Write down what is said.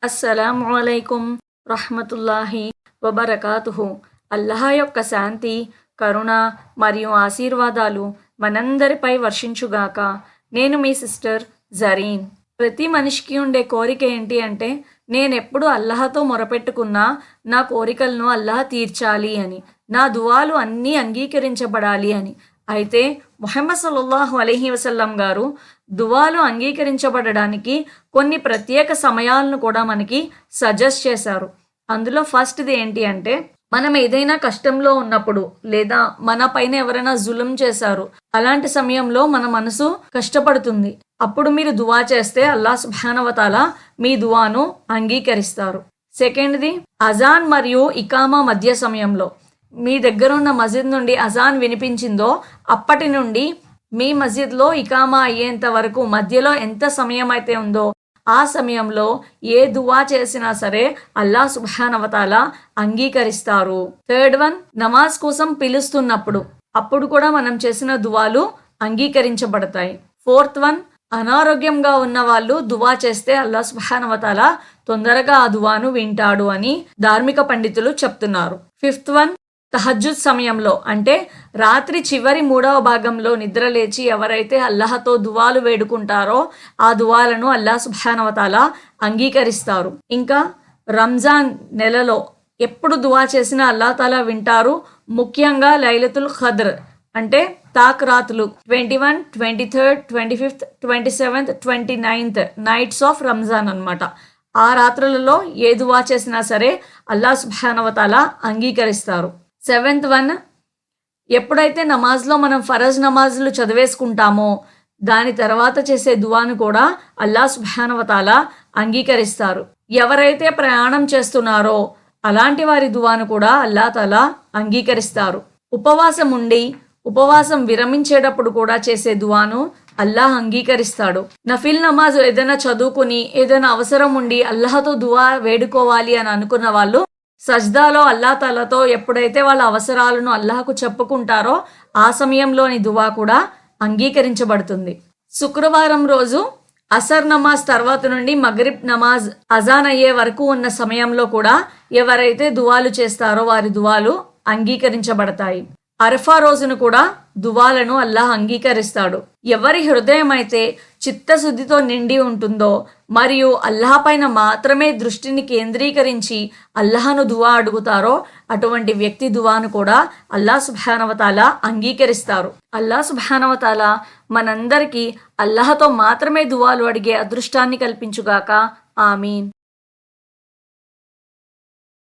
అస్సలాముఅలైకుం రహ్మతుల్లాహి వబరకాతుహు. అల్లాహ్ యొక్క శాంతి, కరుణ మరియు ఆశీర్వాదాలు మనందరిపై వర్షించుగాక. నేను మీ సిస్టర్ జరీన్. ప్రతి మనిషికి ఉండే కోరిక ఏంటి అంటే, నేనెప్పుడు అల్లాహతో మొరపెట్టుకున్నా నా కోరికలను అల్లాహ్ తీర్చాలి అని, నా దువాలు అన్నీ అంగీకరించబడాలి అని. అయితే ముహమ్మద్ సల్లల్లాహు అలైహి వసల్లం గారు దువాలు అంగీకరించబడడానికి కొన్ని ప్రత్యేక సమయాలను కూడా మనకి సజెస్ట్ చేశారు. అందులో ఫస్ట్ది ఏంటి అంటే, మనం ఏదైనా కష్టంలో ఉన్నప్పుడు, లేదా మన పైన ఎవరైనా జులుం చేశారు, అలాంటి సమయంలో మన మనసు కష్టపడుతుంది. అప్పుడు మీరు దువా చేస్తే అల్లాహ్ సుబ్హానహు వ తఆలా మీ దువాను అంగీకరిస్తారు. సెకండ్ది, అజాన్ మరియు ఇకామా మధ్య సమయంలో మీ దగ్గర ఉన్న మస్జిద్ నుండి అజాన్ వినిపించిందో అప్పటి నుండి మీ మస్జిద్లో ఇకామా అయ్యేంత వరకు మధ్యలో ఎంత సమయం అయితే ఉందో ఆ సమయంలో ఏ దువా చేసినా సరే అల్లాహ్ సుబ్హానహు వ తఆలా అంగీకరిస్తారు. థర్డ్ వన్, నమాజ్ కోసం పిలుస్తున్నప్పుడు అప్పుడు కూడా మనం చేసిన దువాలు అంగీకరించబడతాయి. ఫోర్త్ వన్, అనారోగ్యంగా ఉన్న వాళ్ళు దువా చేస్తే అల్లాహ్ సుబ్హానహు వ తఆలా తొందరగా ఆ దువాను వింటాడు అని ధార్మిక పండితులు చెప్తున్నారు. ఫిఫ్త్ వన్, తహజ్జుద్ సమయంలో అంటే రాత్రి చివరి 3వ భాగంలో నిద్రలేచి ఎవరైతే అల్లాహతో దువాలు వేడుకుంటారో ఆ దువాలను అల్లాహ్ సుబ్హానహు వ తఆలా అంగీకరిస్తారు. ఇంకా రంజాన్ నెలలో ఎప్పుడు దువా చేసినా అల్లాహ్ తఆలా వింటారు. ముఖ్యంగా లైలతుల్ ఖద్ర్ అంటే తాక్ రాత్రులు 21, 23, 25, 27, 29 నైట్స్ ఆఫ్ రంజాన్ అన్నమాట. ఆ రాత్రులలో ఏ దువా చేసినా సరే అల్లాహ్ సుబ్హానహు వ తఆలా అంగీకరిస్తారు. సెవెంత్ వన్, ఎప్పుడైతే నమాజ్లో మనం ఫరజ్ నమాజులు చదివేసుకుంటామో దాని తర్వాత చేసే దువాను కూడా అల్లాహ్ సుబ్హానహు వ తఆలా అంగీకరిస్తారు. ఎవరైతే ప్రయాణం చేస్తున్నారో అలాంటి వారి దువాను కూడా అల్లాహ్ తఆలా అంగీకరిస్తారు. ఉపవాసం ఉండి ఉపవాసం విరమించేటప్పుడు కూడా చేసే దువాను అల్లాహ్ అంగీకరిస్తాడు. నఫిల్ నమాజ్ ఏదైనా చదువుకుని ఏదైనా అవసరం ఉండి అల్లాహతో దువా వేడుకోవాలి అని అనుకున్న వాళ్ళు సజ్దాలో అల్లాహ్ తఆలాతో ఎప్పుడైతే వాళ్ళ అవసరాలను అల్లాహకు చెప్పుకుంటారో ఆ సమయంలోని దువా కూడా అంగీకరించబడుతుంది. శుక్రవారం రోజు అసర్ నమాజ్ తర్వాత నుండి మగ్రిబ్ నమాజ్ అజాన్ అయ్యే వరకు ఉన్న సమయంలో కూడా ఎవరైతే దువాలు చేస్తారో వారి దువాలు అంగీకరించబడతాయి. అరఫా రోజును కూడా దువాలను అల్లాహ్ అంగీకరిస్తాడు. ఎవరి హృదయం అయితే చిత్తశుద్ధితో నిండి ఉంటుందో మరియు అల్లాహ్ పైన మాత్రమే దృష్టిని కేంద్రీకరించి అల్లాహను దువా అడుగుతారో అటువంటి వ్యక్తి దువాను కూడా అల్లాహ్ సుబ్హానహు వ తఆలా అంగీకరిస్తారు. అల్లాహ్ సుబ్హానహు వ తఆలా మనందరికీ అల్లాహతో మాత్రమే దువాలు అడిగే అదృష్టాన్ని కల్పించుగాక. ఆమీన్.